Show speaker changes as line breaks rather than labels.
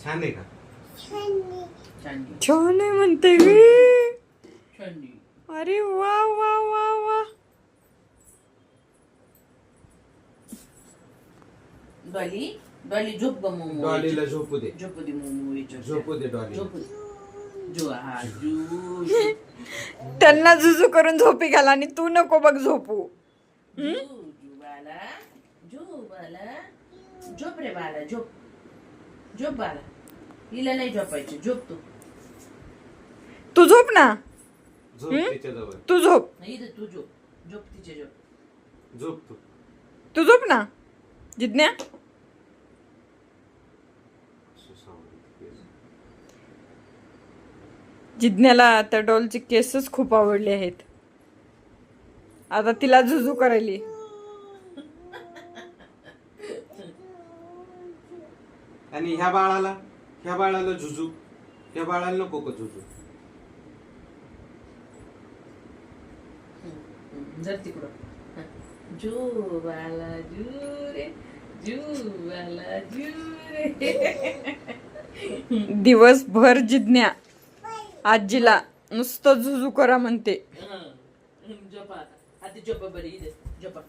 छान आहे का?
छान आहे म्हणते ग. अरे वा वा वा वा.
डॉली डॉली झोप ग मोमो.
डॉलीला झोपू दे.
झोपू दे मोमो.
झोपू दे डॉली.
झोपू दे. जो हा जू.
त्यांना जुजू करून झोपी घाला आणि तू नको बघ झोपू.
जू बाला. जू बाला. झोप रे बाला झोप. झोप बाला. हिला नाही झोपायचं. झोप तू.
तू झोप ना.
झोप तिच्याजवळ.
तू झोप.
नाही इथं तू झोप. झोप तिच्या झोप.
झोप तू.
तू झोप ना जिज्ञा. जिज्ञाला त्या डॉलचे केसच खूप आवडले आहेत. आता तिला झुजू करायली.
आणि ह्या बाळाला झुजू. ह्या बाळाला नको का झुजू?
जर तिकडं. जू बाला जू रे. जू बाला जू रे.
दिवसभर जिज्ञा आजीला नुसतं झुजू करा म्हणते.
झोपा आता. आधी झोपा बरी इथे झोपा.